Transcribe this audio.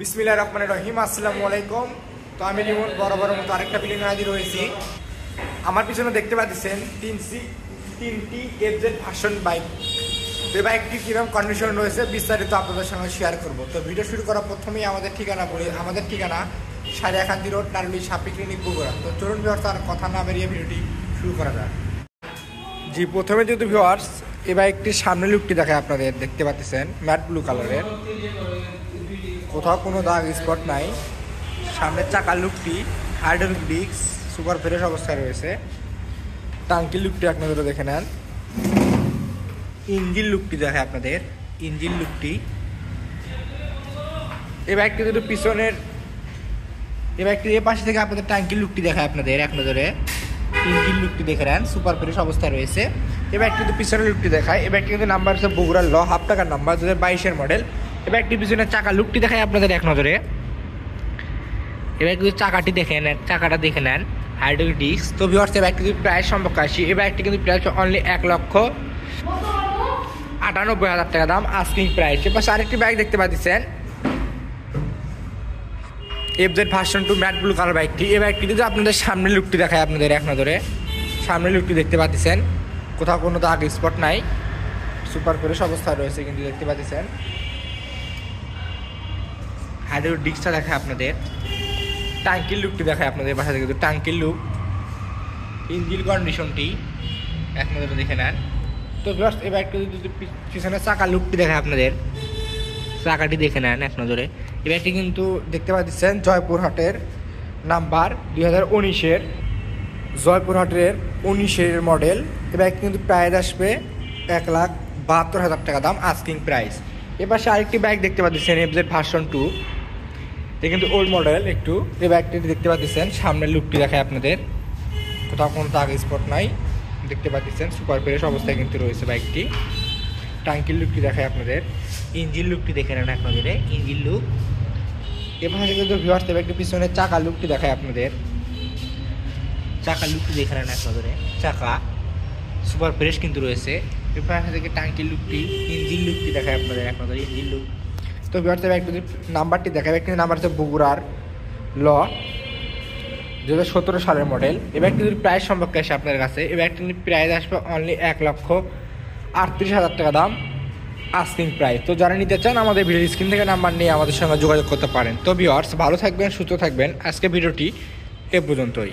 বিসমিল্লাহির রহমানির রহিম। আসসালামু আলাইকুম। তো আমি লিমন বরাবর মতো আরেকটা ভিডিও নিয়ে হাজির হয়েছি। আমার পিছনে দেখতে পাচ্ছেন তিনটি এফজেড ভার্সন বাইক। তো এই বাইকটি কীরকম কন্ডিশন রয়েছে বিস্তারিত আপনাদের সঙ্গে শেয়ার করব। তো ভিডিও শুরু করার প্রথমেই আমাদের ঠিকানা বলি। আমাদের ঠিকানা সারিয়াকান্দি রোড, নারুলি সাপি ক্লিনিক, বগুড়া। তো চলুন ভিউয়ার্স, আর কথা না বেরিয়ে ভিডিওটি শুরু করা যাক। জি, প্রথমে যেহেতু ভিউয়ার্স এই বাইকটির সামনে লুকটি দেখায় আপনাদের, দেখতে পাচ্ছেন ম্যাট ব্লু কালারের, কোথাও কোনো দাগ স্পট নাই। সামনের চাকার লুকটি হাইড্রোলিক ডিস্ক সুপার ফ্রেশ অবস্থায় রয়েছে। টাঙ্কির লুকটি আপনাদের দেখে নেন। ইঞ্জিন লুকটি দেখায় আপনাদের, ইঞ্জিন লুকটি। এই বাইকটি যদি পিছনের এই বাইকটির এই পাশে থেকে আপনাদের টাঙ্কির লুকটি দেখায় আপনাদের এক নজরে। ইঞ্জিন লুকটি দেখে নেন, সুপার ফ্রেশ অবস্থায় রয়েছে। এই বাইকটি কিন্তু পিছনের লুকটি দেখায়। এই বাইকটি কিন্তু নাম্বার হচ্ছে বগুড়ার ল, হাফ টাকার নাম্বার, 2022-এর মডেল। এই বাইকটির পিছনের চাকা লুকটি দেখায় আপনাদের এক নজরে। এবার কিন্তু চাকাটি দেখে নেন, চাকাটা দেখে নেন, হাইড্রোলিক ডিস্ক। তো ভিউয়ার্স, এই বাইকটি প্রাইস সম্পর্কে আসি। এই বাইকটি কিন্তু প্রাইস অনলি 1,98,000 টাকা দাম, আস্কিং প্রাইস। এবার আরেকটি বাইক দেখতে পাচ্ছেন, FZ version 2 matte blue colour বাইকটি। এই বাইকটি কিন্তু আপনাদের সামনের লুকটি দেখায় আপনাদের এক নজরে। সামনের লুকটি দেখতে পাচ্ছেন, কোথাও কোনো দাগ স্পট নাই, সুপার ফ্রেশ অবস্থায় রয়েছে কিন্তু দেখতে পাচ্ছেন। হাইড্রোলিক ডিস্কটা দেখায় আপনাদের। টাঙ্কির লুকটি দেখায় আপনাদের বাসা থেকে, টাঙ্কির লুক, ইঞ্জিন কন্ডিশনটি এক নজরে দেখে নেন। তো জাস্ট এই বাইকটা যদি পিছনে চাকার লুকটি দেখায় আপনাদের, চাকাটি দেখে নেন এক নজরে। এই বাইকটি কিন্তু দেখতে পাচ্ছেন জয়পুরহাটের নাম্বার, 2019-এর জয়পুরহাটের 19-এর মডেল। এই বাইকটি কিন্তু প্রাইস আসবে 1,72,000 টাকা দাম, আস্কিং প্রাইস। এবার আরেকটি বাইক দেখতে পাচ্ছেন এফজেড ভার্সন 2, এটা কিন্তু ওল্ড মডেল একটু। এই বাইকটি দেখতে পাচ্ছেন, সামনের লুকটি দেখায় আপনাদের, কোথাও কোনো দাগ স্পট নাই, দেখতে পাচ্ছেন সুপার ফ্রেশ অবস্থায় কিন্তু রয়েছে বাইকটি। টাঙ্কির লুকটি দেখায় আপনাদের, ইঞ্জিন লুকটি দেখে নেন এক নজরে, ইঞ্জিন লুক। এবার কিন্তু ভিউয়ার্স এই বাইকটির পিছনে চাকার লুকটি দেখায় আপনাদের, চাকার লুকটি দেখে নেন এক নজরে, চাকা সুপার ফ্রেশ কিন্তু রয়েছে। এরপর থেকে টাঙ্কির লুকটি, ইঞ্জিন লুকটি দেখায় আপনাদের এক নজরে, ইঞ্জিন লুক। তো ভিউয়ার্স এই বাইকটির নাম্বারটি দেখায়, বাইকটির নাম্বার হচ্ছে বগুড়ার ল, 2017 সালের মডেল। এই বাইকটির প্রাইস সম্পর্কে আসে আপনার কাছে। এই বাইকটির প্রাইস আসবে অনলি 1,38,000 টাকা দাম, আস্কিং প্রাইস। তো যারা নিতে চান আমাদের ভিডিও স্ক্রিন থেকে নাম্বার নিয়ে আমাদের সঙ্গে যোগাযোগ করতে পারেন। তো ভিউয়ার্স, ভালো থাকবেন, সুস্থ থাকবেন। আজকে ভিডিওটি এ পর্যন্তই।